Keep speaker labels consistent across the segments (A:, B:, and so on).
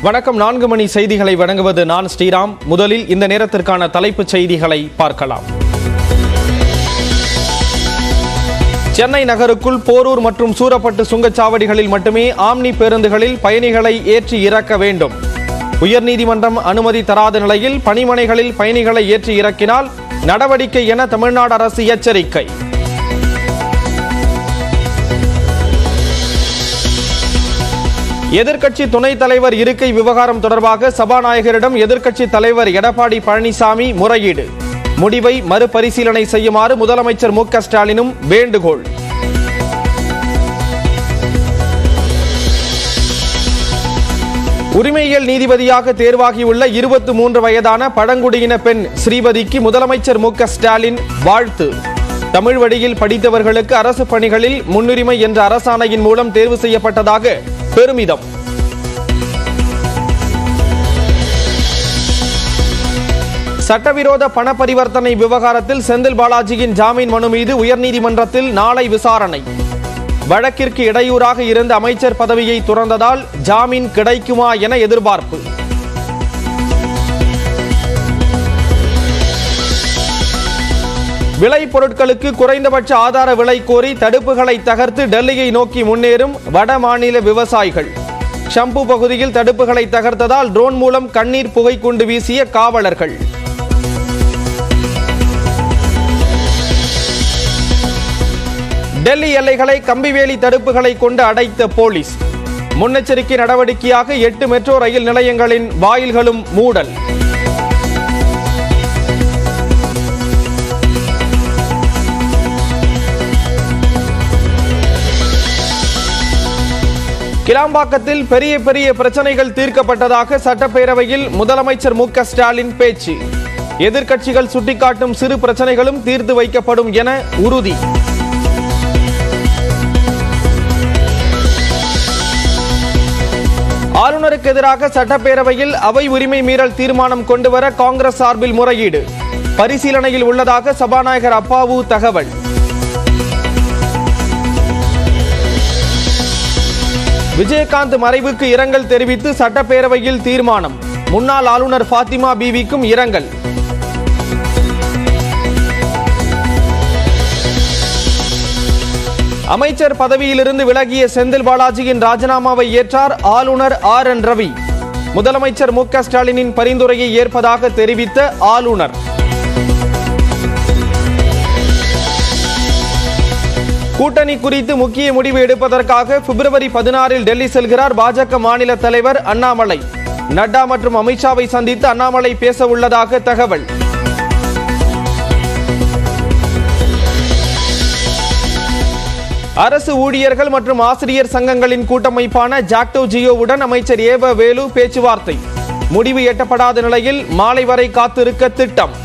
A: வணக்கம். 4 மணி செய்திகளை வழங்குவது நான் ஸ்ரீராம். முதலில் இந்த நேரத்திற்கான தலைப்புச் செய்திகளை பார்க்கலாம். சென்னை நகருக்குள் போரூர் மற்றும் சூரப்பட்டு சுங்கச்சாவடிகளில் மட்டுமே ஆம்னி பேருந்துகளில் பயணிகளை ஏற்றி இறக்க வேண்டும். உயர்நீதிமன்றம் அனுமதி தராத நிலையில் பணிமனைகளில் பயணிகளை ஏற்றி இறக்கினால் நடவடிக்கை என தமிழ்நாடு அரசு எச்சரிக்கை. எதிர்க்கட்சி துணைத் தலைவர் இருக்கை விவகாரம் தொடர்பாக சபாநாயகரிடம் எதிர்க்கட்சி தலைவர் எடப்பாடி பழனிசாமி முறையீடு. முடிவை மறுபரிசீலனை செய்யுமாறு முதலமைச்சர் மு.க. ஸ்டாலினும் வேண்டுகோள். உரிமையியல் நீதிபதியாக தேர்வாகியுள்ள 23 வயதான பழங்குடியின பெண் ஸ்ரீபதிக்கு முதலமைச்சர் மு.க. ஸ்டாலின் வாழ்த்து. தமிழ் வழியில் படித்தவர்களுக்கு அரசு பணிகளில் முன்னுரிமை என்ற அரசாணையின் மூலம் தேர்வு செய்யப்பட்டதாக பெருமிதம். சட்டவிரோத பண பரிவர்த்தனை விவகாரத்தில் செந்தில் பாலாஜியின் ஜாமீன் மனு மீது உயர்நீதிமன்றத்தில் நாளை விசாரணை. வழக்கிற்கு இடையூறாக இருந்த அமைச்சர் பதவியை துறந்ததால் ஜாமீன் கிடைக்குமா என எதிர்பார்ப்பு. விளை பொருட்களுக்கு குறைந்தபட்ச ஆதார விலை கோரி தடுப்புகளை தகர்த்து டெல்லியை நோக்கி முன்னேறும் வட மாநில விவசாயிகள். ஷம்பு பகுதியில் தடுப்புகளை தகர்த்ததால் ட்ரோன் மூலம் கண்ணீர் புகை குண்டு வீசிய காவலர்கள். டெல்லி எல்லைகளை கம்பிவேலி தடுப்புகளை கொண்டு அடைத்த போலீஸ். முன்னெச்சரிக்கை நடவடிக்கையாக 8 மெட்ரோ ரயில் நிலையங்களின் வாயில்களும் மூடல். கிளாம்பாக்கத்தில் பெரிய பிரச்சனைகள் தீர்க்கப்பட்டதாக சட்டப்பேரவையில் முதலமைச்சர் மு.க. ஸ்டாலின் பேச்சு. எதிர்க்கட்சிகள் சுட்டிக்காட்டும் சிறு பிரச்சனைகளும் தீர்த்து வைக்கப்படும் என உறுதி. ஆளுநருக்கு எதிராக சட்டப்பேரவையில் அவை உரிமை மீறல் தீர்மானம் கொண்டுவர காங்கிரஸ் சார்பில் முறையீடு. பரிசீலனையில் உள்ளதாக சபாநாயகர் அப்பாவு தகவல். விஜயகாந்த் மறைவுக்கு இரங்கல் தெரிவித்து சட்டப்பேரவையில் தீர்மானம். முன்னாள் ஆளுநர் ஃபாத்திமா பீவிக்கும் இரங்கல். அமைச்சர் பதவியிலிருந்து விலகிய செந்தில் பாலாஜியின் ராஜினாமாவை ஏற்றார் ஆளுநர் RN ரவி. முதலமைச்சர் மு.க. ஸ்டாலினின் பரிந்துரையை ஏற்பதாக தெரிவித்த ஆளுநர். கூட்டணி குறித்து முக்கிய முடிவு எடுப்பதற்காக பிப்ரவரி 16 டெல்லி செல்கிறார் பாஜக மாநில தலைவர் அண்ணாமலை. நட்டா மற்றும் அமித்ஷாவை சந்தித்து அண்ணாமலை பேச உள்ளதாக தகவல். அரசு ஊழியர்கள் மற்றும் ஆசிரியர் சங்கங்களின் கூட்டமைப்பான ஜாக்டோ ஜியோவுடன் அமைச்சர் ஏவ வேலு பேச்சுவார்த்தை. முடிவு எட்டப்படாத நிலையில் மாலை வரை காத்திருக்க திட்டம்.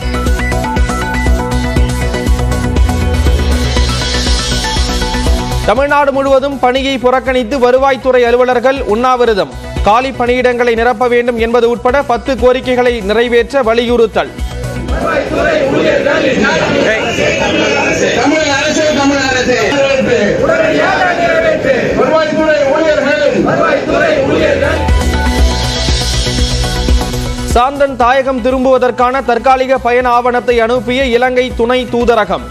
A: தமிழ்நாடு முழுவதும் பணியை புறக்கணித்து வருவாய்த்துறை அலுவலர்கள் உண்ணாவிரதம். காலி பணியிடங்களை நிரப்ப வேண்டும் என்பது உட்பட 10 கோரிக்கைகளை நிறைவேற்ற வலியுறுத்தல். சாந்தன் தாயகம் திரும்புவதற்கான தற்காலிக பயண ஆவணத்தை அனுப்பிய இலங்கை துணை தூதரகம்.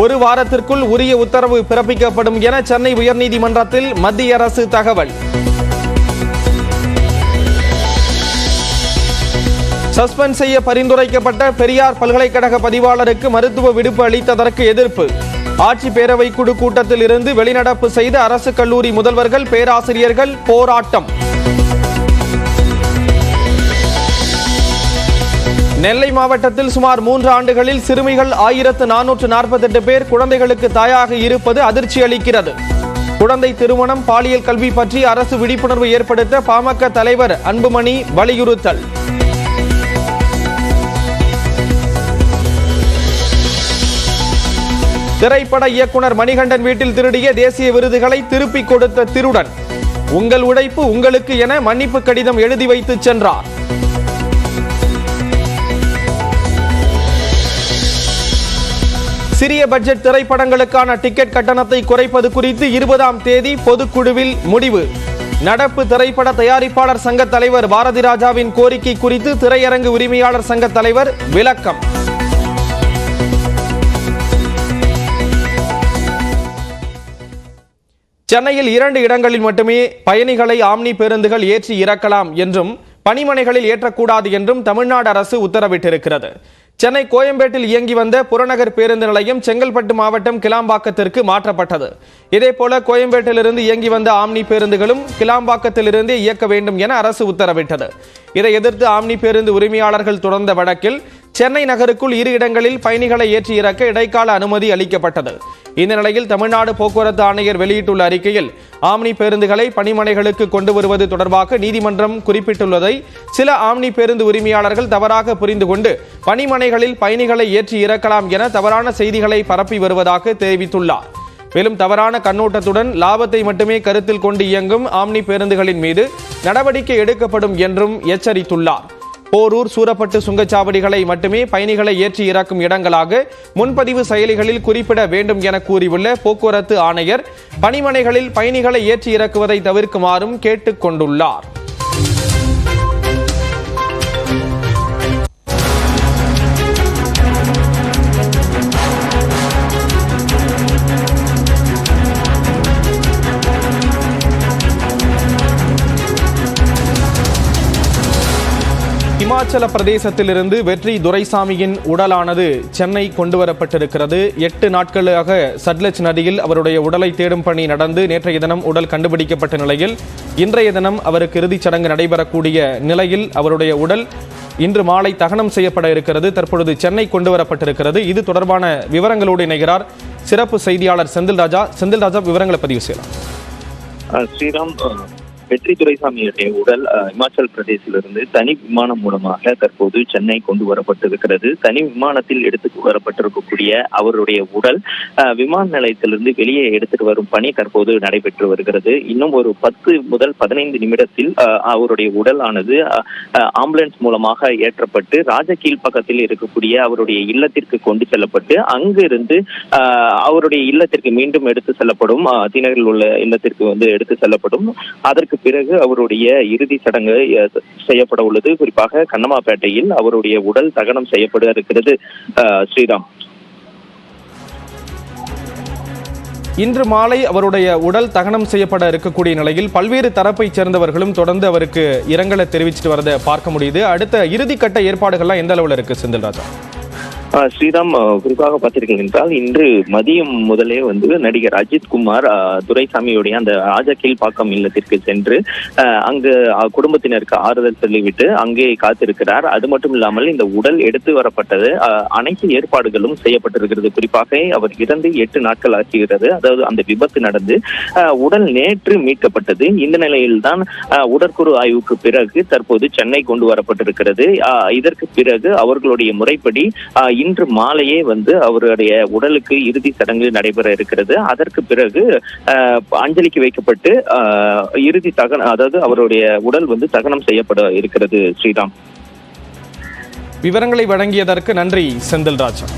A: 1 வாரத்திற்குள் உரிய உத்தரவு பிறப்பிக்கப்படும் என சென்னை உயர்நீதிமன்றத்தில் மத்திய அரசு தகவல். சஸ்பெண்ட் செய்ய பரிந்துரைக்கப்பட்ட பெரியார் பல்கலைக்கழக பதிவாளருக்கு மருத்துவ விடுப்பு அளித்ததற்கு எதிர்ப்பு. ஆட்சி பேரவை குழு கூட்டத்தில் இருந்து வெளிநடப்பு செய்த அரசு கல்லூரி முதல்வர்கள் பேராசிரியர்கள் போராட்டம். நெல்லை மாவட்டத்தில் சுமார் 3 ஆண்டுகளில் சிறுமிகள் 1448 பேர் குழந்தைகளுக்கு தாயாக இருப்பது அதிர்ச்சி அளிக்கிறது. குழந்தை திருமணம், பாலியல் கல்வி பற்றி அரசு விழிப்புணர்வு ஏற்படுத்த பாமக தலைவர் அன்புமணி வலியுறுத்தல். திரைப்பட இயக்குனர் மணிகண்டன் வீட்டில் திருடிய தேசிய விருதுகளை திருப்பிக் கொடுத்த திருடன். உங்கள் உழைப்பு உங்களுக்கு என மன்னிப்பு கடிதம் எழுதி வைத்து சென்றார். சிறிய பட்ஜெட் திரைப்படங்களுக்கான டிக்கெட் கட்டணத்தை குறைப்பது குறித்து 20ஆம் தேதி பொதுக்குழுவில் முடிவு. நடப்பு திரைப்பட தயாரிப்பாளர் சங்க தலைவர் பாரதி ராஜாவின் கோரிக்கை குறித்து திரையரங்கு உரிமையாளர் சங்க தலைவர் விளக்கம். சென்னையில் 2 இடங்களில் மட்டுமே பயணிகளை ஆம்னி பேருந்துகள் ஏற்றி இறக்கலாம் என்றும் பணிமனைகளில் ஏற்றக்கூடாது என்றும் தமிழ்நாடு அரசு உத்தரவிட்டிருக்கிறது. சென்னை கோயம்பேட்டில் இயங்கி வந்த புறநகர் பேருந்து நிலையம் செங்கல்பட்டு மாவட்டம் கிளாம்பாக்கத்திற்கு மாற்றப்பட்டது. இதேபோல கோயம்பேட்டிலிருந்து இயங்கி வந்த ஆம்னி பேருந்துகளும் கிளாம்பாக்கத்திலிருந்தே இயக்க வேண்டும் என அரசு உத்தரவிட்டது. இதை எதிர்த்து ஆம்னி பேருந்து உரிமையாளர்கள் தொடர்ந்த வழக்கில் சென்னை நகருக்குள் 2 இடங்களில் பயணிகளை ஏற்றி இறக்க இடைக்கால அனுமதி அளிக்கப்பட்டது. இந்த நிலையில் தமிழ்நாடு போக்குவரத்து ஆணையர் வெளியிட்டுள்ள அறிக்கையில் ஆம்னி பேருந்துகளை பணிமனைகளுக்கு கொண்டு வருவது தொடர்பாக நீதிமன்றம் குறிப்பிட்டுள்ளதை சில ஆம்னி பேருந்து உரிமையாளர்கள் தவறாக புரிந்து கொண்டு பணிமனைகளில் பயணிகளை ஏற்றி இறக்கலாம் என தவறான செய்திகளை பரப்பி வருவதாக தெரிவித்துள்ளார். மேலும் தவறான கண்ணோட்டத்துடன் லாபத்தை மட்டுமே கருத்தில் கொண்டு இயங்கும் ஆம்னி பேருந்துகளின் மீது நடவடிக்கை எடுக்கப்படும் என்றும் எச்சரித்துள்ளார். போரூர், சூரப்பட்டு சுங்கச்சாவடிகளை மட்டுமே பயணிகளை ஏற்றி இறக்கும் இடங்களாக முன்பதிவு செயலிகளில் குறிப்பிட வேண்டும் என கூறியுள்ள போக்குவரத்து ஆணையர் பணிமனைகளில் பயணிகளை ஏற்றி இறக்குவதை தவிர்க்குமாறும் கேட்டுக் கொண்டுள்ளார். இமாச்சல பிரதேசத்திலிருந்து வெற்றி துரைசாமியின் உடலானது சென்னை கொண்டுவரப்பட்டிருக்கிறது. 8 நாட்களாக சட்லஜ் நதியில் அவருடைய உடலை தேடும் பணி நடந்து நேற்றைய தினம் உடல் கண்டுபிடிக்கப்பட்ட நிலையில் இன்றைய தினம் அவருக்கு இறுதிச் சடங்கு நடைபெறக்கூடிய நிலையில் அவருடைய உடல் இன்று மாலை தகனம் செய்யப்பட இருக்கிறது. தற்பொழுது சென்னை கொண்டுவரப்பட்டிருக்கிறது. இது தொடர்பான விவரங்களோடு இணைகிறார் சிறப்பு செய்தியாளர் செந்தில் ராஜா. செந்தில் ராஜா, விவரங்களை பதிவு செய்யலாம்.
B: ஸ்ரீராம், வெற்றி துரைசாமியுடைய உடல் இமாச்சல் பிரதேசிலிருந்து தனி விமானம் மூலமாக தற்போது சென்னை கொண்டு வரப்பட்டிருக்கிறது. தனி விமானத்தில் எடுத்து வரப்பட்டிருக்கக்கூடிய அவருடைய உடல் விமான நிலையத்திலிருந்து வெளியே எடுத்துட்டு வரும் பணி தற்போது நடைபெற்று வருகிறது. இன்னும் ஒரு 10 முதல் 15 நிமிடத்தில் அவருடைய உடலானது ஆம்புலன்ஸ் மூலமாக ஏற்றப்பட்டு ராஜகீழ் பக்கத்தில் இருக்கக்கூடிய அவருடைய இல்லத்திற்கு கொண்டு செல்லப்பட்டு அங்கிருந்து அவருடைய இல்லத்திற்கு மீண்டும் எடுத்து செல்லப்படும். தினகரில் உள்ள இல்லத்திற்கு எடுத்து செல்லப்படும். அதற்கு பிறகு அவருடைய இறுதி சடங்கு செய்யப்பட உள்ளது. குறிப்பாக கண்ணமாப்பேட்டையில் அவருடைய உடல் தகனம் செய்யப்பட இருக்கிறது. ஸ்ரீராம்,
A: இன்று மாலை அவருடைய உடல் தகனம் செய்யப்பட இருக்கக்கூடிய நிலையில் பல்வேறு தரப்பை சேர்ந்தவர்களும் தொடர்ந்து அவருக்கு இரங்கலை தெரிவிச்சுட்டு வரதை பார்க்க முடியுது. அடுத்த இறுதிக்கட்ட ஏற்பாடுகள்லாம் எந்த அளவில் இருக்கு செந்தில் ராஜா?
B: ஸ்ரீராம், குறிப்பாக பார்த்தீர்கள் என்றால் இன்று மதியம் முதலே நடிகர் அஜித் குமார் துரைசாமியுடைய அந்த ராஜகீழ்பாக்கம் இல்லத்திற்கு சென்று அங்கு குடும்பத்தினருக்கு ஆறுதல் சொல்லிவிட்டு அங்கே காத்திருக்கிறார். அது மட்டும் இல்லாமல் இந்த உடல் எடுத்து வரப்பட்டது அனைத்து ஏற்பாடுகளும் செய்யப்பட்டிருக்கிறது. குறிப்பாக அவர் இறந்து 8 நாட்கள் ஆகிறது. அதாவது அந்த விபத்து நடந்து உடல் நேற்று மீட்கப்பட்டது. இந்த நிலையில்தான் உடற்கூறு ஆய்வுக்கு பிறகு தற்போது சென்னை கொண்டு வரப்பட்டிருக்கிறது. இதற்கு பிறகு அவர்களுடைய முறைப்படி இன்று மாலையே அவருடைய உடலுக்கு இறுதி சடங்கு நடைபெற இருக்கிறது. அதற்கு பிறகு அஞ்சலிக்கு வைக்கப்பட்டு இறுதி அதாவது அவருடைய உடல் தகனம் செய்யப்பட இருக்கிறது. ஸ்ரீராம்,
A: விவரங்களை வழங்கியதற்கு நன்றி செந்தில் ராஜா.